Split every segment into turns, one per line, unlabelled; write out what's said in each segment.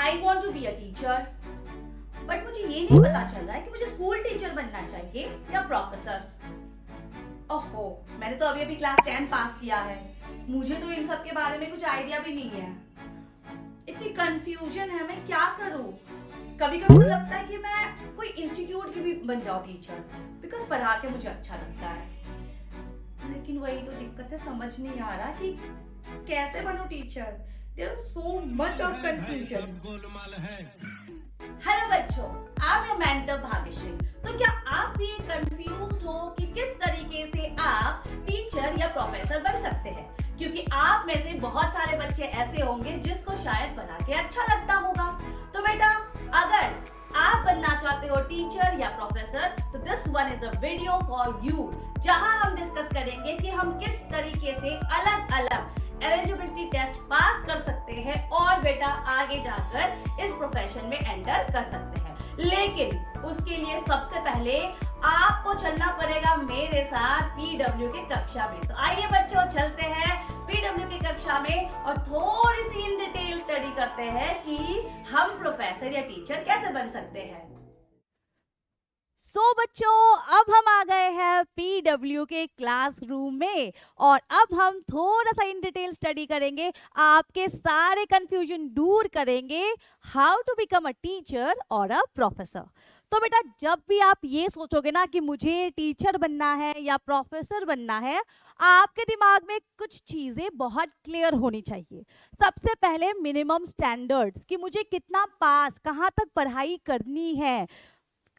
I want to be a teacher, but मुझे ये नहीं पता चल रहा है कि मुझे स्कूल टीचर बनना चाहिए या प्रोफेसर। ओहो, मैंने तो अभी अभी क्लास 10 पास किया है, मुझे तो इन सब के बारे में कुछ आइडिया भी नहीं है। इतनी कंफ्यूजन है, मैं क्या करूं। कभी कभी तो लगता है कि मैं कोई इंस्टीट्यूट की भी बन जाऊं टीचर, बिकॉज पढ़ा के मुझे अच्छा लगता है। लेकिन वही तो दिक्कत है, समझ नहीं आ रहा कि कैसे बनूं teacher. There is so much of confusion. Hello बच्चों, आप योर मेंटर भाग्यश्री। तो क्या आप भी कंफ्यूज्ड हो कि किस तरीके से आप टीचर या प्रोफेसर बन सकते हैं? क्योंकि आप में से बहुत सारे बच्चे ऐसे होंगे जिसको शायद पढ़ा के अच्छा लगता होगा। तो बेटा, अगर आप बनना चाहते हो टीचर या प्रोफेसर, तो this one is a video for you, जहां हम डिस्कस करेंगे कि हम किस तरीके से अलग अलग एलिजिबिलिटी टेस्ट पास कर सकते हैं और बेटा आगे जाकर इस प्रोफेशन में एंटर कर सकते हैं। लेकिन उसके लिए सबसे पहले आपको चलना पड़ेगा मेरे साथ पीडब्ल्यू के कक्षा में। तो आइए बच्चों, चलते हैं पीडब्ल्यू की कक्षा में और थोड़ी सी इन डिटेल स्टडी करते हैं कि हम प्रोफेसर या टीचर कैसे बन सकते हैं।
बच्चों, अब हम आ गए हैं पीडब्ल्यू के क्लासरूम में और अब हम थोड़ा सा इन डिटेल स्टडी करेंगे, आपके सारे कंफ्यूजन दूर करेंगे, how to become a teacher और अ प्रोफेसर। तो बेटा, जब भी आप ये सोचोगे ना कि मुझे टीचर बनना है या प्रोफेसर बनना है, आपके दिमाग में कुछ चीजें बहुत क्लियर होनी चाहिए। सबसे पहले मिनिमम स्टैंडर्ड्स, कि मुझे कितना पास, कहाँ तक पढ़ाई करनी है,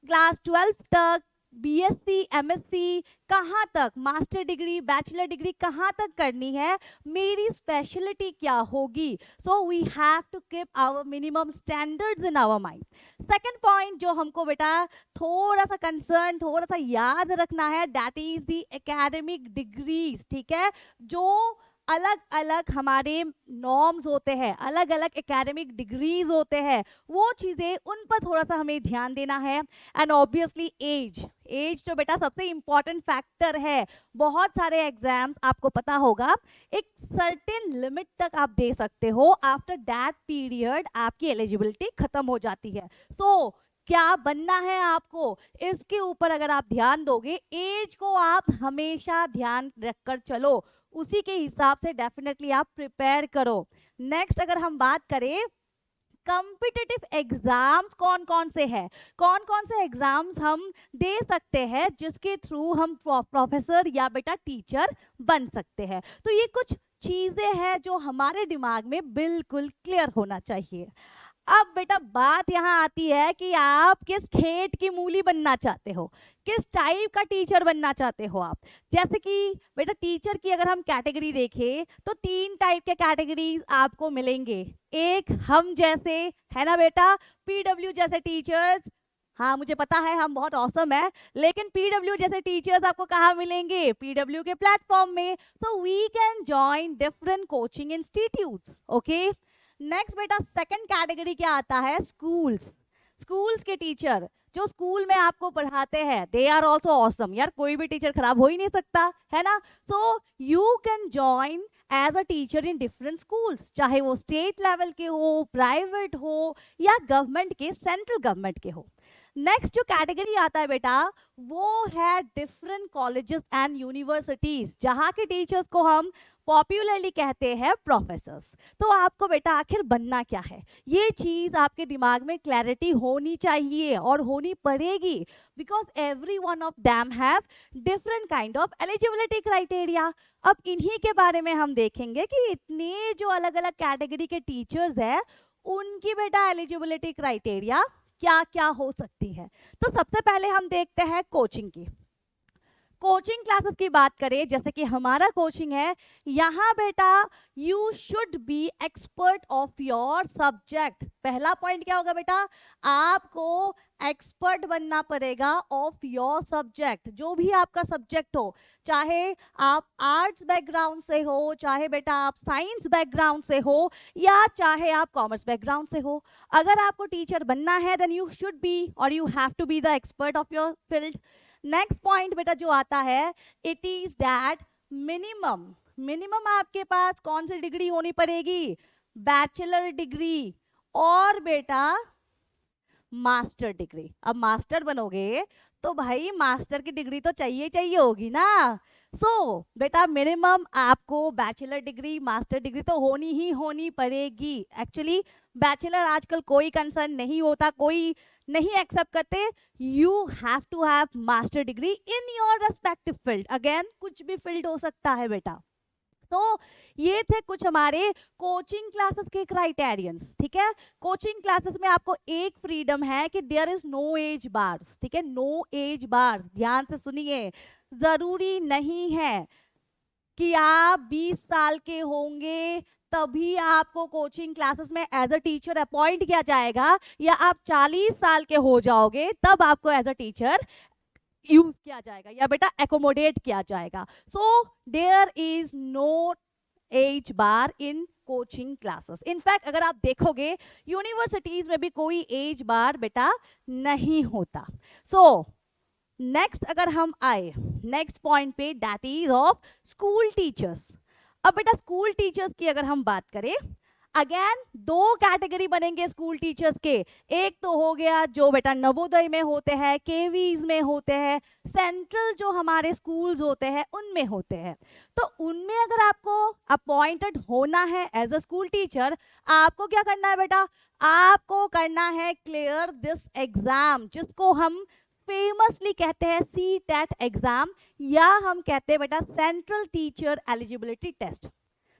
क्लास 12 तक, बीएससी, एमएससी, कहाँ तक, मास्टर डिग्री, बैचलर डिग्री कहाँ तक करनी है, मेरी स्पेशलिटी क्या होगी। So we have to keep our minimum standards in our mind. Second point जो हमको बेटा थोड़ा सा कंसर्न, थोड़ा सा याद रखना है, that is the academic degrees. ठीक है, जो अलग अलग हमारे नॉर्म्स होते हैं, अलग अलग एकेडमिक डिग्रीज होते हैं, वो चीज़ें उन पर थोड़ा सा हमें ध्यान देना है। एंड ऑब्वियसली एज तो बेटा सबसे इंपॉर्टेंट फैक्टर है। बहुत सारे एग्जाम्स आपको पता होगा एक सर्टेन लिमिट तक आप दे सकते हो, आफ्टर दैट पीरियड आपकी एलिजिबिलिटी खत्म हो जाती है। सो क्या बनना है आपको, इसके ऊपर अगर आप ध्यान दोगे, एज को आप हमेशा ध्यान रखकर चलो, उसी के हिसाब से डेफिनेटली आप प्रिपेयर करो। नेक्स्ट अगर हम बात करें, कॉम्पिटिटिव एग्जाम्स कौन कौन से हैं, कौन कौन से एग्जाम्स हम दे सकते हैं जिसके थ्रू हम प्रोफेसर या बेटा टीचर बन सकते हैं। तो ये कुछ चीजें हैं जो हमारे दिमाग में बिल्कुल क्लियर होना चाहिए। अब बेटा बात यहाँ आती है कि आप किस खेत की मूली बनना चाहते हो, किस टाइप का टीचर बनना चाहते हो आप। जैसे कि बेटा टीचर की अगर हम कैटेगरी देखें तो 3 टाइप के कैटेगरीज आपको मिलेंगे। एक हम जैसे, है ना बेटा, पीडब्ल्यू जैसे टीचर्स। हाँ, मुझे पता है हम बहुत औसम है, लेकिन पीडब्ल्यू जैसे टीचर्स आपको कहाँ मिलेंगे, पीडब्ल्यू के प्लेटफॉर्म में। So we can join different coaching institutes. Okay, next बेटा सेकंड कैटेगरी क्या आता है, स्कूल्स के टीचर जो स्कूल में आपको पढ़ाते हैं, दे आर ऑल्सो ऑसम। यार कोई भी टीचर खराब हो ही नहीं सकता, है ना। So you can join as a teacher in different schools, चाहे वो स्टेट लेवल के हो, प्राइवेट हो या गवर्नमेंट के, सेंट्रल गवर्नमेंट के हो। नेक्स्ट जो कैटेगरी आता है बेटा, वो है डिफरेंट कॉलेजेस एंड यूनिवर्सिटीज, जहाँ के टीचर्स को हम पॉपुलरली कहते हैं प्रोफेसर्स। तो आपको बेटा आखिर बनना क्या है, ये चीज आपके दिमाग में क्लैरिटी होनी चाहिए और होनी पड़ेगी, because every one of them have different kind of eligibility criteria. अब इन्हीं के बारे में हम देखेंगे कि इतने जो अलग अलग कैटेगरी के टीचर्स हैं, उनकी बेटा एलिजिबिलिटी क्राइटेरिया क्या क्या हो सकती है। तो सबसे पहले हम देखते हैं कोचिंग की। कोचिंग क्लासेस की बात करें, जैसे कि हमारा कोचिंग है, यहाँ बेटा you should B expert of your subject. पहला पॉइंट क्या होगा बेटा, आपको एक्सपर्ट बनना पड़ेगा ऑफ योर सब्जेक्ट, जो भी आपका सब्जेक्ट हो, चाहे आप आर्ट्स बैकग्राउंड से हो, चाहे बेटा आप साइंस बैकग्राउंड से हो, या चाहे आप कॉमर्स बैकग्राउंड से हो। अगर आपको टीचर बनना है देन यू शुड बी और you have to be the expert of your field. Next point बेटा जो आता है, इट इज दैट मिनिमम आपके पास कौन सी डिग्री होनी पड़ेगी, बैचलर डिग्री और बेटा मास्टर डिग्री। अब मास्टर बनोगे तो भाई मास्टर की डिग्री तो चाहिए चाहिए होगी ना। बेटा मिनिमम आपको बैचलर डिग्री मास्टर डिग्री तो होनी पड़ेगी। एक्चुअली बैचलर आजकल कोई कंसर्न नहीं होता, कोई नहीं एक्सेप्ट करते। You have to have master degree in your respective field. Again कुछ भी फील्ड हो सकता है बेटा। तो ये थे कुछ हमारे कोचिंग क्लासेस के क्राइटेरियंस। ठीक है, कोचिंग क्लासेस में आपको एक फ्रीडम है कि there is no age bars. ठीक है, नो एज बार्स, ध्यान से सुनिए। जरूरी नहीं है कि आप 20 साल के होंगे तभी आपको कोचिंग क्लासेस में एज अ टीचर अपॉइंट किया जाएगा, या आप 40 साल के हो जाओगे तब आपको एज अ टीचर यूज किया जाएगा या बेटा एकोमोडेट किया जाएगा। So there is no age bar in coaching classes. In fact अगर आप देखोगे यूनिवर्सिटीज में भी कोई एज बार बेटा नहीं होता। नेक्स्ट अगर हम आए नेक्स्ट पॉइंट पे, that is of school teachers. अब बेटा स्कूल टीचर्स की अगर हम बात करें, अगेन दो कैटेगरी बनेंगे स्कूल टीचर्स के। एक तो हो गया जो बेटा नवोदय में होते हैं, केवीज में होते हैं, सेंट्रल जो हमारे स्कूल्स होते हैं उनमें होते हैं। तो उनमें अगर आपको अपॉइंटेड होना है एज अ स्कूल टीचर, आपको क्या करना है बेटा? आपको करना है क्लियर दिस एग्जाम, जिसको हम फेमसली कहते हैं CTET एग्जाम, या हम कहते हैं बेटा सेंट्रल टीचर एलिजिबिलिटी टेस्ट।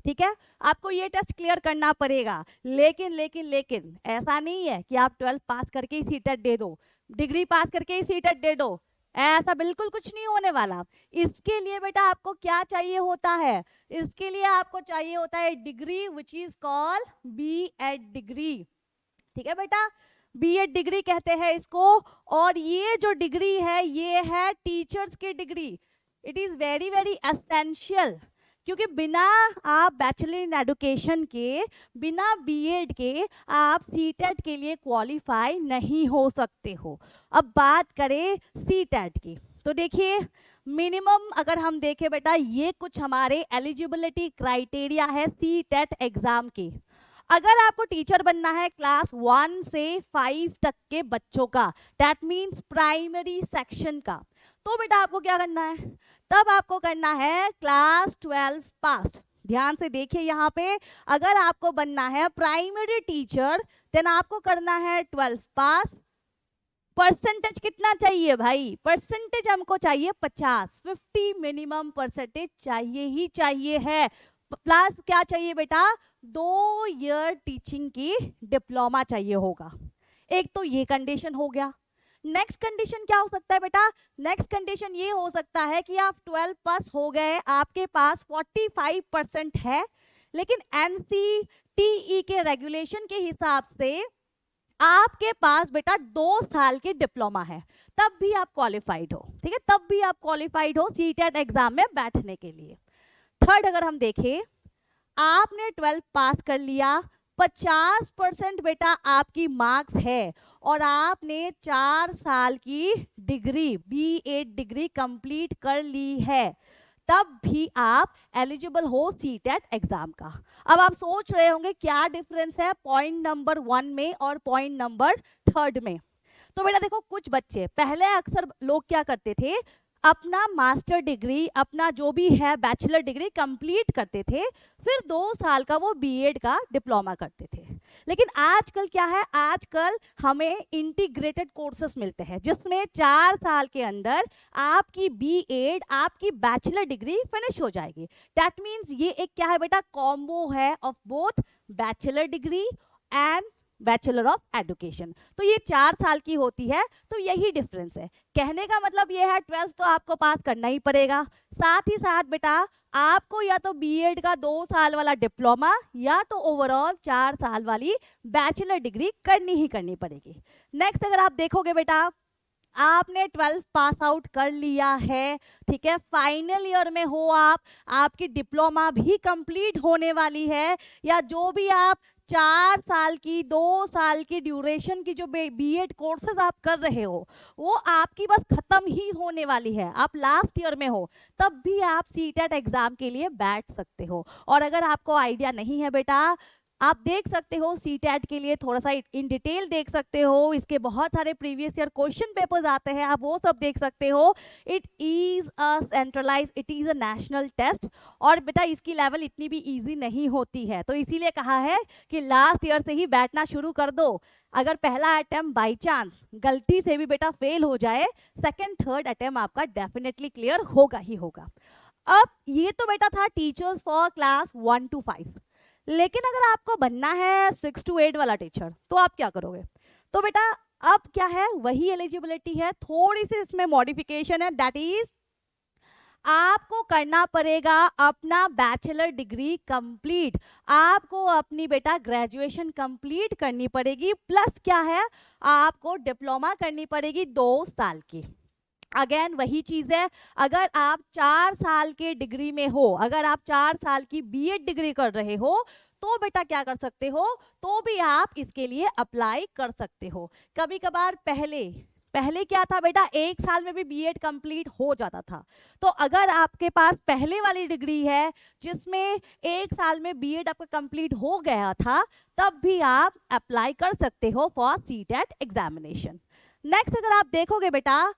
ठीक है, आपको ये टेस्ट क्लियर करना पड़ेगा। लेकिन ऐसा नहीं है कि आप 12 पास करके ही CTET दे दो, डिग्री पास करके ही CTET दे दो, ऐसा बिल्कुल कुछ नहीं होने वाला। इसके लिए बेटा आपको क्या चाहिए होता है? इसके लिए आपको चाहिए होता है degree which is called B.Ed degree. ठीक है बेटा, B.Ed डिग्री कहते हैं इसको। और ये जो डिग्री है ये है टीचर्स की degree. It is very very essential, क्योंकि बिना आप बैचलर इन एजुकेशन के, बिना B.Ed के आप CTET के लिए क्वालिफाई नहीं हो सकते हो। अब बात करें CTET की, तो देखिए मिनिमम अगर हम देखें बेटा, ये कुछ हमारे एलिजिबिलिटी क्राइटेरिया है CTET एग्जाम के। अगर आपको टीचर बनना है क्लास 1 से 5 तक के बच्चों का, दैट मीन्स प्राइमरी सेक्शन का, तो बेटा आपको क्या करना है? तब आपको करना है क्लास 12 पास। ध्यान से देखिए यहाँ पे, अगर आपको बनना है प्राइमरी टीचर देन आपको करना है 12 पास। परसेंटेज कितना चाहिए भाई? परसेंटेज हमको चाहिए 50 मिनिमम परसेंटेज चाहिए ही चाहिए है। प्लस क्या चाहिए बेटा? 2 ईयर टीचिंग की डिप्लोमा चाहिए होगा। एक तो ये कंडीशन हो गया। नेक्स्ट कंडीशन क्या हो सकता है बेटा? नेक्स्ट कंडीशन ये हो सकता है कि आप 12 पास हो गए, आपके पास 45% है, लेकिन NCTE के रेगुलेशन के हिसाब से आपके पास बेटा 2 साल की डिप्लोमा है, तब भी आप क्वालिफाइड हो। ठीक है, तब भी आप क्वालिफाइड हो CTET एग्जाम में बैठने के लिए। थर्ड अगर हम देखें, आपने 12 पास कर लिया, 50% बेटा आपकी मार्क्स है, और आपने 4 साल की डिग्री B.Ed डिग्री कंप्लीट कर ली है, तब भी आप एलिजिबल हो CTET एग्जाम का। अब आप सोच रहे होंगे क्या डिफरेंस है पॉइंट नंबर 1 में और पॉइंट नंबर 3 में। तो बेटा देखो, कुछ बच्चे पहले अक्सर लोग क्या करते थे, अपना मास्टर डिग्री, अपना जो भी है बैचलर डिग्री कंप्लीट करते थे, फिर 2 साल का वो B.Ed का डिप्लोमा करते थे। लेकिन आजकल क्या है, आजकल हमें इंटीग्रेटेड कोर्सेस मिलते हैं, जिसमें 4 साल के अंदर आपकी B.Ed, आपकी बैचलर डिग्री फिनिश हो जाएगी। दैट मीन्स ये एक क्या है बेटा? कॉम्बो है of both bachelor degree and bachelor of education. तो ये 4 साल की होती है, तो यही डिफरेंस है। कहने का मतलब ये है 12th तो आपको पास करना ही पड़ेगा, साथ ही साथ बेटा आपको या तो B.Ed का 2 साल वाला डिप्लोमा या तो ओवरऑल 4 साल वाली बैचलर डिग्री करनी ही करनी पड़ेगी। नेक्स्ट अगर आप देखोगे बेटा, आपने 12 पास आउट कर लिया है, ठीक है, फाइनल ईयर में हो आप, आपकी डिप्लोमा भी कंप्लीट होने वाली है, या जो भी आप 4 साल की 2 साल की ड्यूरेशन की जो B.Ed कोर्सेज आप कर रहे हो वो आपकी बस खत्म ही होने वाली है, आप लास्ट ईयर में हो, तब भी आप CTET एग्जाम के लिए बैठ सकते हो। और अगर आपको आइडिया नहीं है बेटा आप देख सकते हो सीटेट के लिए थोड़ा सा इन डिटेल देख सकते हो, इसके बहुत सारे प्रीवियस ईयर क्वेश्चन पेपर्स आते हैं, आप वो सब देख सकते हो। It is a centralize, it is a national test, और बेटा इसकी लेवल इतनी भी इजी नहीं होती है, तो इसीलिए कहा है कि लास्ट ईयर से ही बैठना शुरू कर दो। अगर पहला अटेम्प्ट बाय चांस गलती से भी बेटा फेल हो जाए, सेकंड थर्ड अटेम्प्ट आपका डेफिनेटली क्लियर होगा ही होगा। अब ये तो बेटा था टीचर्स फॉर क्लास 1 to 5, लेकिन अगर आपको बनना है 6 to 8 वाला टीचर, तो आप क्या करोगे? तो बेटा अब क्या है, वही एलिजिबिलिटी है, थोड़ी सी इसमें मॉडिफिकेशन है, दैट इज आपको करना पड़ेगा अपना बैचलर डिग्री कंप्लीट, आपको अपनी बेटा ग्रेजुएशन कंप्लीट करनी पड़ेगी, प्लस क्या है, आपको डिप्लोमा करनी पड़ेगी 2 साल की। अगेन वही चीज है, अगर आप 4 साल के डिग्री में हो, अगर आप 4 साल की बीएड डिग्री कर रहे हो, तो बेटा क्या कर सकते हो, तो भी आप इसके लिए अप्लाई कर सकते हो। कभी कभार पहले क्या था बेटा, 1 साल में भी बीएड कंप्लीट हो जाता था, तो अगर आपके पास पहले वाली डिग्री है जिसमें 1 साल में बीएड आपका कंप्लीट हो गया था, तब भी आप अप्लाई कर सकते हो फॉर सीटेट एग्जामिनेशन। नेक्स्ट अगर आप देखोगे बेटा,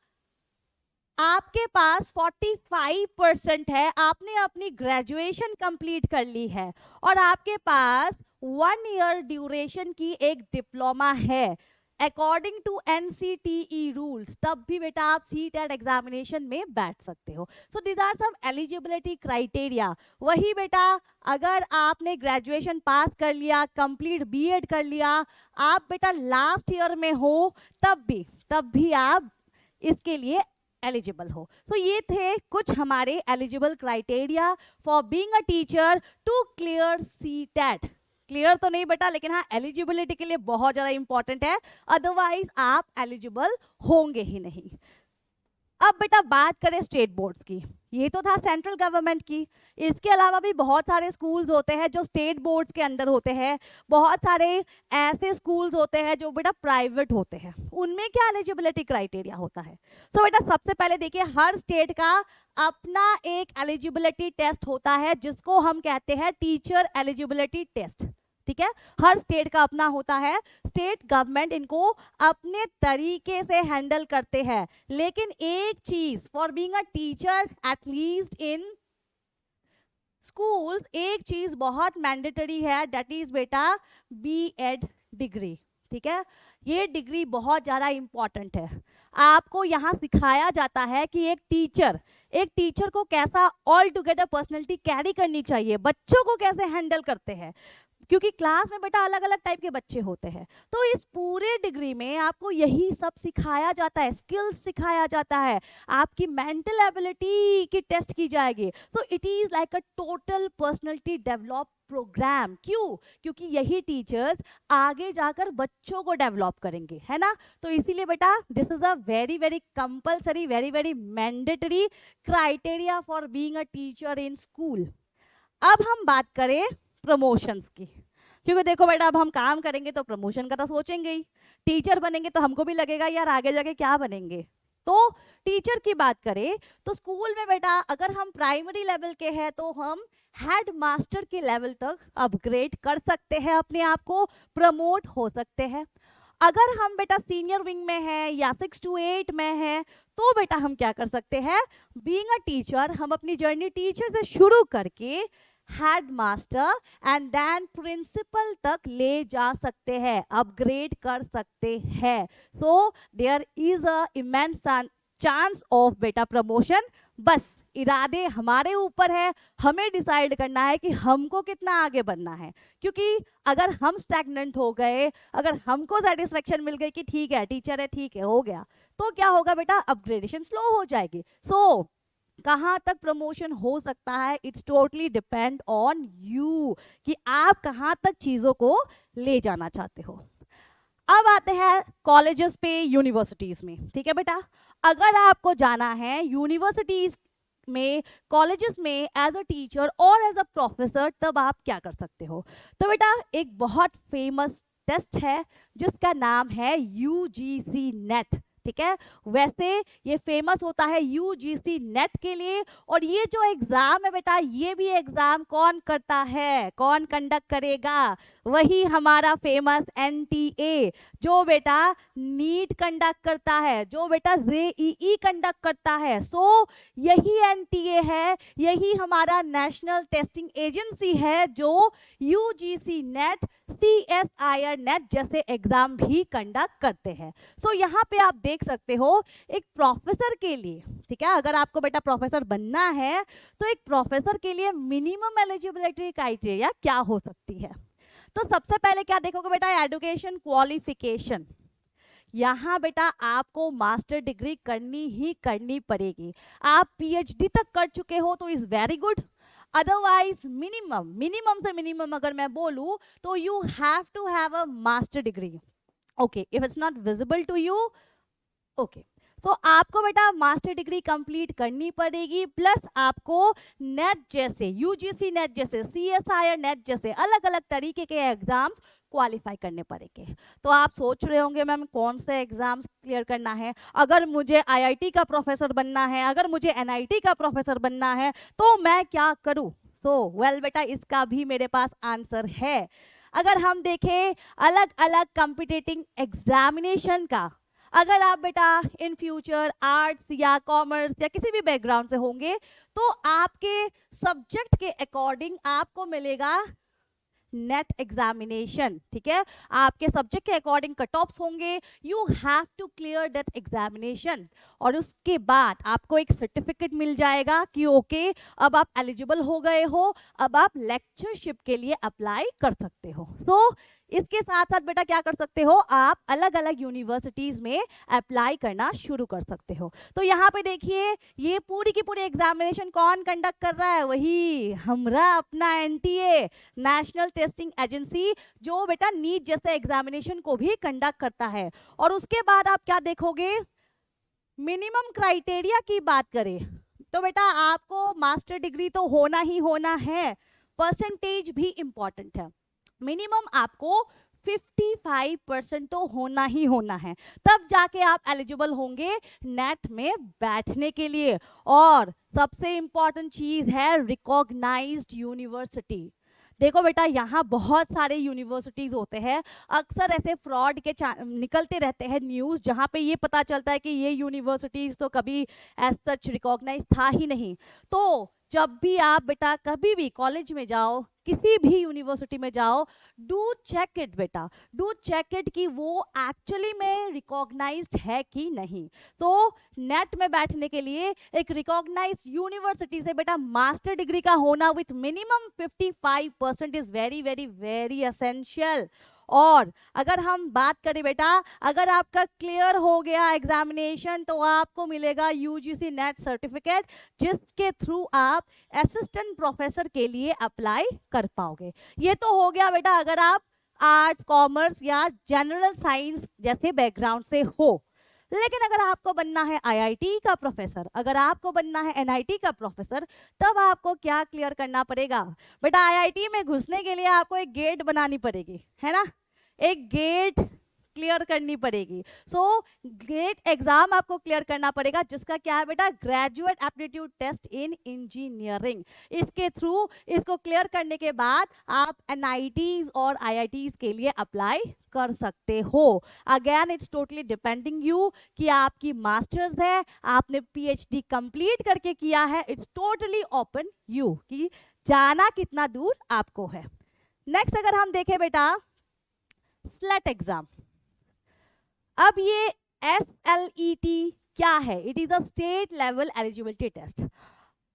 आपके पास 45% है, आपने अपनी ग्रेजुएशन कंप्लीट कर ली है, और आपके पास 1 ईयर ड्यूरेशन की एक डिप्लोमा है अकॉर्डिंग टू NCTE रूल्स, तब भी बेटा आप सीटेट एग्जामिनेशन में बैठ सकते हो। So these are some eligibility criteria. वही बेटा, अगर आपने ग्रेजुएशन पास कर लिया, कंप्लीट बीएड कर लिया, आप बेटा लास्ट ईयर में हो, तब भी आप इसके लिए एलिजिबल हो। सो ये थे कुछ हमारे eligible criteria for being a teacher to clear CTET. Clear तो नहीं बेटा, लेकिन हाँ एलिजिबिलिटी के लिए बहुत ज्यादा इंपॉर्टेंट है, अदरवाइज आप एलिजिबल होंगे ही नहीं। अब बेटा बात करें स्टेट बोर्ड्स की, ये तो था सेंट्रल गवर्नमेंट की, इसके अलावा भी बहुत सारे स्कूल्स होते हैं जो स्टेट बोर्ड्स के अंदर होते हैं, बहुत सारे ऐसे स्कूल्स होते हैं जो बेटा प्राइवेट होते हैं, उनमें क्या एलिजिबिलिटी क्राइटेरिया होता है। सो बेटा सबसे पहले देखिए, हर स्टेट का अपना एक एलिजिबिलिटी टेस्ट होता है जिसको हम कहते हैं टीचर एलिजिबिलिटी टेस्ट, ठीक है, हर स्टेट का अपना होता है, स्टेट गवर्नमेंट इनको अपने तरीके से हैंडल करते हैं। लेकिन एक चीज, for being a teacher at least in schools, एक चीज बहुत मैंडेटरी है, दैट इज बेटा बीएड डिग्री, ठीक है, ये डिग्री बहुत ज्यादा इंपॉर्टेंट है। आपको यहाँ सिखाया जाता है कि एक टीचर को कैसा ऑल टुगेदर पर्सनैलिटी कैरी करनी चाहिए, बच्चों को कैसे हैंडल करते हैं, क्योंकि क्लास में बेटा अलग अलग टाइप के बच्चे होते हैं, तो इस पूरे डिग्री में आपको यही सब सिखाया जाता है, स्किल्स सिखाया जाता है, आपकी मेंटल एबिलिटी की टेस्ट की जाएगी। So it is like a total personality develop program. क्यों? क्योंकि यही टीचर्स आगे जाकर बच्चों को डेवलप करेंगे, है ना, तो इसीलिए बेटा this is a very very compulsory, very very mandatory criteria for being a teacher in school. अब हम बात करें प्रमोशंस की, क्योंकि देखो बेटा अब हम काम करेंगे तो प्रमोशन का तो सोचेंगे ही, टीचर बनेंगे तो हमको भी लगेगा यार आगे जाके क्या बनेंगे। तो टीचर की बात करें तो स्कूल में बेटा अगर हम प्राइमरी लेवल के हैं तो हम हेड मास्टर के लेवल तक अपग्रेड कर सकते हैं, अपने आप को प्रमोट हो सकते हैं। अगर हम बेटा सीनियर विंग में हैं या 6 to 8 में हैं, तो बेटा हम क्या कर सकते हैं, बीइंग अ टीचर हम अपनी जर्नी टीचर से शुरू करके head master and then principal तक ले जा सकते हैं, अपग्रेड कर सकते हैं। So there is a immense chance of बेटा प्रमोशन। बस इरादे हमारे ऊपर है, हमें डिसाइड करना है कि हमको कितना आगे बढ़ना है, क्योंकि अगर हम स्टैग्नेंट हो गए, अगर हमको सेटिस्फेक्शन मिल गई कि ठीक है टीचर है, ठीक है हो गया, तो क्या होगा बेटा, अपग्रेडेशन स्लो हो जाएगी। सो कहाँ तक प्रमोशन हो सकता है, it's totally depend on you कि आप कहाँ तक चीजों को ले जाना चाहते हो। अब आते हैं कॉलेजेस पे, यूनिवर्सिटीज में, ठीक है बेटा, अगर आपको जाना है यूनिवर्सिटीज में, कॉलेजेस में एज अ टीचर और एज अ प्रोफेसर, तब आप क्या कर सकते हो। तो बेटा एक बहुत फेमस टेस्ट है जिसका नाम है UGC नेट, ठीक है। वैसे ये फेमस होता है यूजीसी नेट के लिए, और ये जो एग्जाम है बेटा, ये भी एग्जाम कौन करता है, कौन कंडक्ट करेगा, वही हमारा फेमस एनटीए, जो बेटा नीट कंडक्ट करता है, जो बेटा जेईई कंडक्ट करता है। सो यही एनटीए है, यही हमारा नेशनल टेस्टिंग एजेंसी है जो यूजीसी नेट, सीएसआईआर नेट जैसे एग्जाम भी कंडक्ट करते हैं। सो यहाँ पे आप देख सकते हो एक प्रोफेसर के लिए, ठीक है, अगर आपको बेटा प्रोफेसर बनना है तो एक प्रोफेसर के लिए मिनिमम एलिजिबिलिटी क्राइटेरिया क्या हो सकती है। तो सबसे पहले क्या देखोगे बेटा, एजुकेशन क्वालिफिकेशन। यहाँ बेटा आपको मास्टर डिग्री करनी ही करनी पड़ेगी। आप पीएचडी तक कर चुके हो तो is very good, otherwise minimum से मिनिमम अगर मैं बोलूं तो you have to have a master degree. Okay, if it's not visible to you, okay, so आपको बेटा मास्टर डिग्री कंप्लीट करनी पड़ेगी, प्लस आपको नेट जैसे, यूजीसी नेट जैसे, सीएसआईआर नेट जैसे अलग अलग तरीके के एग्जाम्स क्वालिफाई करने पड़ेंगे। तो आप सोच रहे होंगे मैम कौन से एग्जाम्स क्लियर करना है, अगर मुझे आईआईटी का प्रोफेसर बनना है, अगर मुझे एनआईटी का प्रोफेसर बनना है तो मैं क्या करूं। सो वेल बेटा, इसका भी मेरे पास आंसर है। अगर हम देखें अलग अलग कॉम्पिटिटिव एग्जामिनेशन का, अगर आप बेटा इन फ्यूचर आर्ट्स या कॉमर्स या किसी भी बैकग्राउंड से होंगे तो आपके सब्जेक्ट के अकॉर्डिंग आपको मिलेगा नेट एग्जामिनेशन, ठीक है, आपके सब्जेक्ट के अकॉर्डिंग कट ऑफ्स होंगे, you have to clear that examination, और उसके बाद आपको एक सर्टिफिकेट मिल जाएगा कि ओके अब आप एलिजिबल हो गए हो, अब आप लेक्चरशिप के लिए अप्लाई कर सकते हो। सो इसके साथ साथ बेटा क्या कर सकते हो, आप अलग अलग यूनिवर्सिटीज में अप्लाई करना शुरू कर सकते हो। तो यहाँ पे देखिए ये पूरी की पूरी एग्जामिनेशन कौन कंडक्ट कर रहा है, वही हमारा अपना एनटीए, नेशनल टेस्टिंग एजेंसी, जो बेटा नीट जैसे एग्जामिनेशन को भी कंडक्ट करता है। और उसके बाद आप क्या देखोगे, मिनिमम क्राइटेरिया की बात करें तो बेटा आपको मास्टर डिग्री तो होना ही होना है, परसेंटेज भी इंपॉर्टेंट है, मिनिमम आपको 55% तो होना ही होना है, तब जाके आप एलिजिबल होंगे नेट में बैठने के लिए। और सबसे इंपॉर्टेंट चीज है रिकॉग्नाइज्ड यूनिवर्सिटी। देखो बेटा यहाँ बहुत सारे यूनिवर्सिटीज होते हैं, अक्सर ऐसे फ्रॉड के निकलते रहते हैं न्यूज़, जहाँ पे ये पता चलता है कि ये यूनिवर्सिटीज तो कभी एज सच रिकॉग्नाइज था ही नहीं। तो जब भी आप बेटा कभी भी कॉलेज में जाओ, किसी भी यूनिवर्सिटी में जाओ, डू चेक इट बेटा, डू चेक इट कि वो एक्चुअली में रिकॉग्नाइज्ड है कि नहीं। तो नेट में बैठने के लिए एक रिकॉग्नाइज्ड यूनिवर्सिटी से बेटा मास्टर डिग्री का होना with minimum 55% is very very very essential. और अगर हम बात करें बेटा, अगर आपका क्लियर हो गया एग्जामिनेशन तो आपको मिलेगा यूजीसी नेट सर्टिफिकेट, जिसके थ्रू आप असिस्टेंट प्रोफेसर के लिए अप्लाई कर पाओगे। ये तो हो गया बेटा अगर आप आर्ट्स, कॉमर्स या जनरल साइंस जैसे बैकग्राउंड से हो। लेकिन अगर आपको बनना है आईआईटी का प्रोफेसर, अगर आपको बनना है एनआईटी का प्रोफेसर, तब आपको क्या क्लियर करना पड़ेगा बेटा, आईआईटी में घुसने के लिए आपको एक गेट बनानी पड़ेगी, है ना, एक गेट क्लियर करनी पड़ेगी। सो गेट एग्जाम आपको क्लियर करना पड़ेगा, जिसका क्या है बेटा, graduate aptitude test in engineering. इसके थ्रू इसको क्लियर करने के बाद आप एनआईटीज और आईआईटीज के लिए अप्लाई कर सकते हो। Again it's totally depending you कि आपकी मास्टर्स है, आपने पीएचडी कंप्लीट करके किया है, इट्स टोटली ओपन यू कि जाना कितना दूर आपको है। नेक्स्ट अगर हम देखें बेटा स्लेट एग्जाम, अब ये SLET क्या है, it is a state level eligibility test.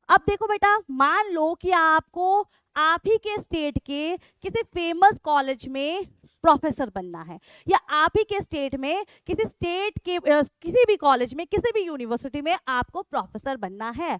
अब देखो बेटा, मान लो कि आपको आप ही के स्टेट के किसी फेमस कॉलेज में प्रोफेसर बनना है, या आप ही के स्टेट में किसी स्टेट के किसी भी कॉलेज में, किसी भी यूनिवर्सिटी में आपको प्रोफेसर बनना है,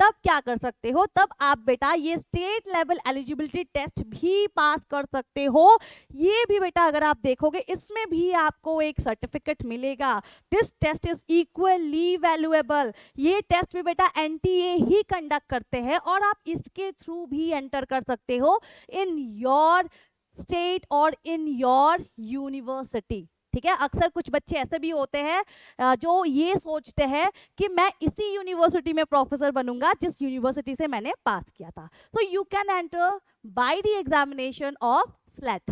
तब क्या कर सकते हो, तब आप बेटा ये स्टेट लेवल एलिजिबिलिटी टेस्ट भी पास कर सकते हो। ये भी बेटा अगर आप देखोगे इसमें भी आपको एक सर्टिफिकेट मिलेगा। This test is equally valuable. ये टेस्ट भी बेटा एनटीए ही कंडक्ट करते हैं और आप इसके थ्रू भी एंटर कर सकते हो इन योर स्टेट और इन योर यूनिवर्सिटी। ठीक है। अक्सर कुछ बच्चे ऐसे भी होते हैं जो ये सोचते हैं कि मैं इसी यूनिवर्सिटी में प्रोफेसर बनूंगा जिस यूनिवर्सिटी से मैंने पास किया था। तो you can enter by the examination of slate.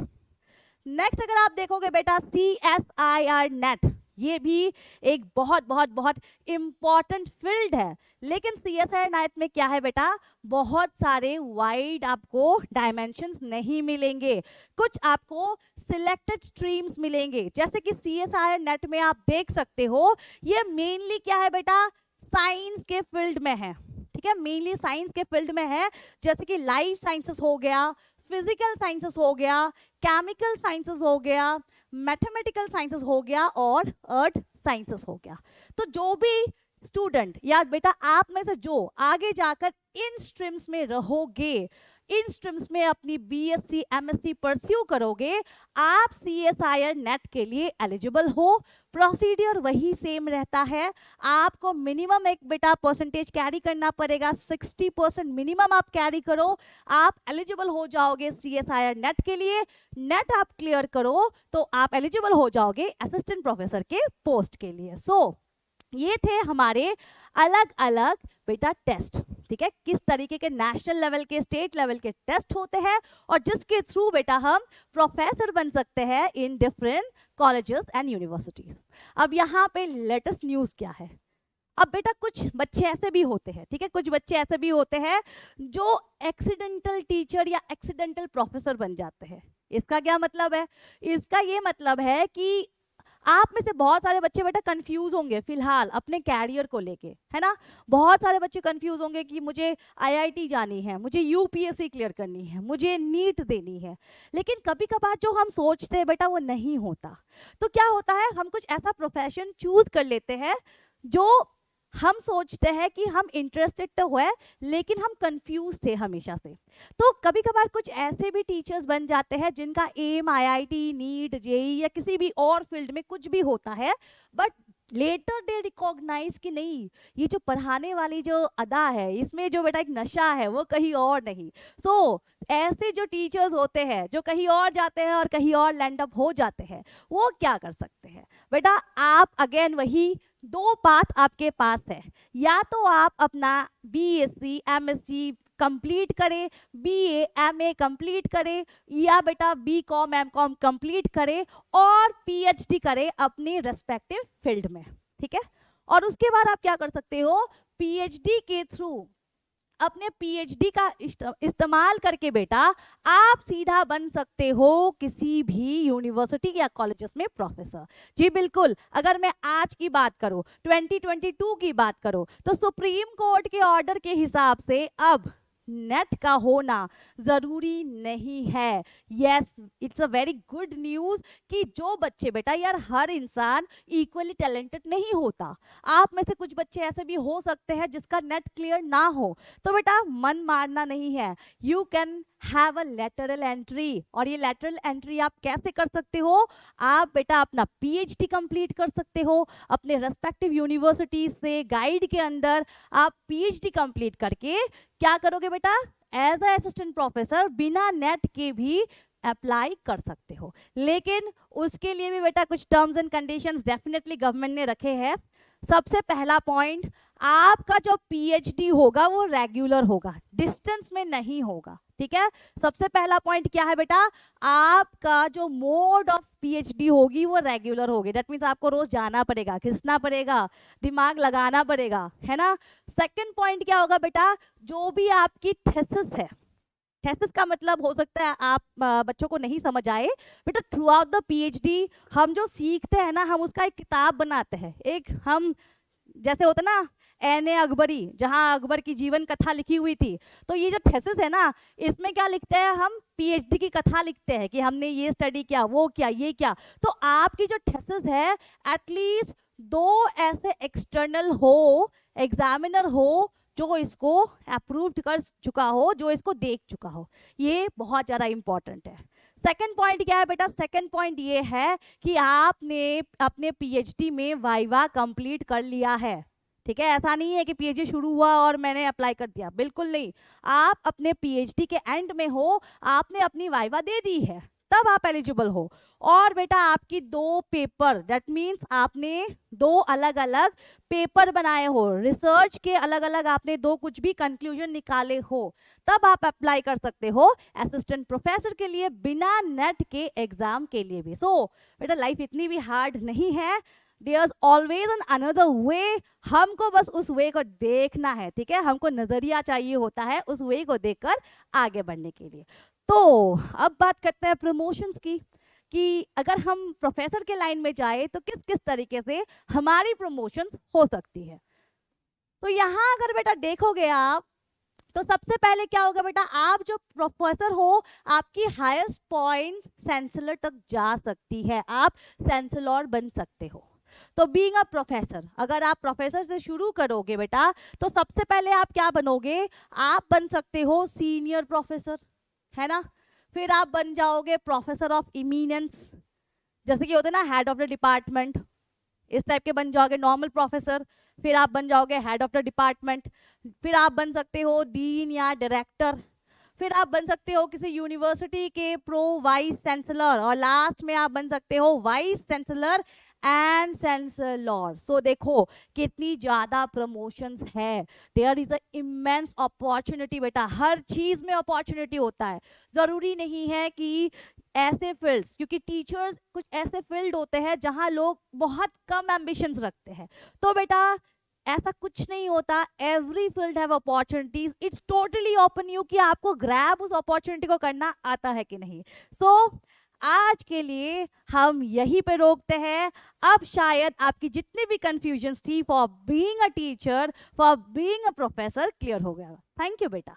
Next अगर आप देखोगे बेटा CSIR नेट, ये भी एक बहुत बहुत बहुत इंपॉर्टेंट फील्ड है। लेकिन CSIR नेट में क्या है बेटा, बहुत सारे वाइड आपको डायमेंशंस नहीं मिलेंगे, कुछ आपको सिलेक्टेड स्ट्रीम्स मिलेंगे। जैसे कि CSIR नेट में आप देख सकते हो ये मेनली क्या है बेटा, साइंस के फील्ड में है, ठीक है, मेनली साइंस के फील्ड में है। जैसे कि लाइफ साइंसेस हो गया, फिजिकल साइंसेस हो गया, केमिकल साइंसेस हो गया, मैथमेटिकल साइंसेस हो गया और अर्थ साइंसेस हो गया। तो जो भी स्टूडेंट या बेटा आप में से जो आगे जाकर इन स्ट्रीम्स में रहोगे, इन स्ट्रीम्स में अपनी BSc MSc परस्यू करोगे, आप CSIR नेट के लिए एलिजिबल हो। प्रोसीडियर वही सेम रहता है, आपको मिनिमम एक बेटा परसेंटेज कैरी करना पड़ेगा, 60% मिनिमम आप कैरी करो, आप एलिजिबल हो जाओगे CSIR नेट के लिए। नेट आप क्लियर करो तो आप एलिजिबल हो जाओगे असिस्टेंट प्रोफेसर के पोस्ट के लिए। ये थे हमारे अलग अलग बेटा टेस्ट, ठीक है, किस तरीके के नेशनल लेवल के, स्टेट लेवल के टेस्ट होते हैं और जिसके थ्रू बेटा हम प्रोफेसर बन सकते हैं in different colleges and universities. अब यहाँ पे लेटेस्ट न्यूज़ क्या है, अब बेटा कुछ बच्चे ऐसे भी होते हैं, ठीक है, कुछ बच्चे ऐसे भी होते हैं जो एक्सीडेंटल टीचर या एक्सीडेंटल प्रोफेसर बन जाते हैं। इसका क्या मतलब है, इसका ये मतलब है कि आप में से बहुत सारे बच्चे बेटा कंफ्यूज होंगे फिलहाल अपने कैरियर को लेके, है ना। बहुत सारे बच्चे कंफ्यूज होंगे कि मुझे IIT जानी है, मुझे UPSC क्लियर करनी है, मुझे नीट देनी है। लेकिन कभी कभार जो हम सोचते हैं बेटा वो नहीं होता। तो क्या होता है, हम कुछ ऐसा प्रोफेशन चूज कर लेते हैं जो हम सोचते हैं कि हम इंटरेस्टेड तो हुए लेकिन हम कंफ्यूज थे हमेशा से। तो कभी कभार कुछ ऐसे भी टीचर्स बन जाते हैं जिनका एम IIT, नीट, JEE या किसी भी और फील्ड में कुछ भी होता है, बट लेटर दे रिकॉग्नाइज कि नहीं, ये जो पढ़ाने वाली जो अदा है, इसमें जो बेटा एक नशा है वो कहीं और नहीं। ऐसे जो टीचर्स होते हैं जो कहीं और जाते हैं और कहीं और लैंड अप हो जाते हैं, वो क्या कर सकते हैं बेटा, आप अगेन वही दो पाथ आपके पास है, या तो आप अपना BSc MSc कंप्लीट करें, BA MA कंप्लीट करें, या बेटा BCom MCom कंप्लीट करें और PhD करें अपने रेस्पेक्टिव फील्ड में, ठीक है। और उसके बाद आप क्या कर सकते हो, PhD के थ्रू अपने PhD का इस्तेमाल करके बेटा आप सीधा बन सकते हो किसी भी यूनिवर्सिटी या कॉलेजेस में प्रोफेसर। जी बिल्कुल, अगर मैं आज की बात करूं, 2022 की बात करूं, तो सुप्रीम कोर्ट के ऑर्डर के हिसाब से अब नेट का होना जरूरी नहीं है। Yes, it's a very good news कि जो बच्चे बेटा, यार हर इंसान इक्वली टैलेंटेड नहीं होता। आप में से कुछ बच्चे ऐसे भी हो सकते हैं जिसका नेट क्लियर ना हो, तो बेटा मन मारना नहीं है, you can have a lateral entry. और ये लेटरल एंट्री आप कैसे कर सकते हो, आप बेटा अपना PhD कंप्लीट कर सकते हो अपने रेस्पेक्टिव यूनिवर्सिटीज से, गाइड के अंदर आप PhD कंप्लीट करके क्या करोगे बेटा, एज अ असिस्टेंट प्रोफेसर बिना नेट के भी अप्लाई कर सकते हो। लेकिन उसके लिए भी बेटा कुछ terms and conditions definitely government ने रखे हैं। सबसे पहला पॉइंट, आपका जो PhD होगा वो रेगुलर होगा, डिस्टेंस में नहीं होगा, ठीक है। सबसे पहला पॉइंट क्या है बेटा, आपका जो मोड ऑफ PhD होगी वो रेगुलर होगी। दैट मीन्स आपको रोज जाना पड़ेगा, घिसना पड़ेगा, दिमाग लगाना पड़ेगा, है ना। सेकंड पॉइंट क्या होगा बेटा, जो भी आपकी थीसिस है, थीसिस का मतलब हो सकता है आप बच्चों को नहीं समझ आए बेटा, थ्रू आउट द PhD हम जो सीखते हैं ना, हम उसका एक किताब बनाते हैं, एक हम जैसे होता ना N.A. अकबरी, जहाँ अकबर की जीवन कथा लिखी हुई थी, तो ये जो थीसिस है ना, इसमें क्या लिखते हैं हम, PhD की कथा लिखते हैं कि हमने ये स्टडी किया, वो किया, ये किया। तो आपकी जो थीसिस है एटलीस्ट 2 ऐसे एक्सटर्नल हो, एग्जामिनर हो जो इसको अप्रूव्ड कर चुका हो, जो इसको देख चुका हो, ये बहुत ज़्यादा इंपॉर्टेंट है। सेकंड पॉइंट क्या है बेटा, सेकंड पॉइंट ये है कि आपने अपने PhD में वाइवा कंप्लीट कर लिया है, ठीक है। ऐसा नहीं है कि PhD शुरू हुआ और मैंने अप्लाई कर दिया, बिल्कुल नहीं। आप अपने PhD के एंड में हो, आपने अपनी वाइवा दे दी है, तब आप एलिजिबल हो। और बेटा आपकी 2 पेपर, दैट मीन्स आपने 2 अलग अलग पेपर बनाए हो, रिसर्च के अलग अलग आपने 2 कुछ भी कंक्लूजन निकाले हो, तब आप अप्लाई कर सकते हो असिस्टेंट प्रोफेसर के लिए बिना नेट के एग्जाम के लिए भी। सो बेटा लाइफ इतनी भी हार्ड नहीं है, there is always an another way, हमको बस उस वे को देखना है, ठीक है, हमको नजरिया चाहिए होता है उस वे को देखकर आगे बढ़ने के लिए। तो अब बात करते हैं प्रमोशंस की, कि अगर हम प्रोफेसर के लाइन में जाए तो किस किस तरीके से हमारी प्रमोशन हो सकती है। तो यहाँ अगर बेटा देखोगे आप, तो सबसे पहले क्या होगा बेटा, आप जो प्रोफेसर हो आपकी हाईएस्ट पॉइंट चांसलर तक जा सकती है, आप चांसलर बन सकते हो। तो बीइंग अ प्रोफेसर, अगर आप प्रोफेसर से शुरू करोगे बेटा, तो सबसे पहले आप क्या बनोगे, आप बन सकते हो सीनियर प्रोफेसर, है ना। फिर आप बन जाओगे प्रोफेसर ऑफ इमिनेंस, जैसे कि होते हैं ना हेड ऑफ द डिपार्टमेंट, इस टाइप के बन जाओगे नॉर्मल प्रोफेसर। फिर आप बन जाओगे हेड ऑफ द डिपार्टमेंट। फिर आप बन सकते हो डीन या डायरेक्टर। फिर आप बन सकते हो किसी यूनिवर्सिटी के प्रो वाइस चांसलर, और लास्ट में आप बन सकते हो vice chancellor and chancellor. So देखो कितनी ज्यादा प्रमोशंस है, there is a immense opportunity बेटा, हर चीज में अपॉर्चुनिटी होता है। जरूरी नहीं है कि ऐसे फील्ड्स, क्योंकि टीचर्स कुछ ऐसे फील्ड होते हैं जहां लोग बहुत कम एम्बिशंस रखते हैं, तो बेटा ऐसा कुछ नहीं होता, every field have opportunities, it's totally open you कि आपको ग्रैब उस अपॉर्चुनिटी को करना आता है कि नहीं। सो आज के लिए हम यहीं पे रोकते हैं। अब शायद आपकी जितनी भी कंफ्यूजन्स थी for being a teacher, for being a professor, clear हो गया। थैंक यू बेटा।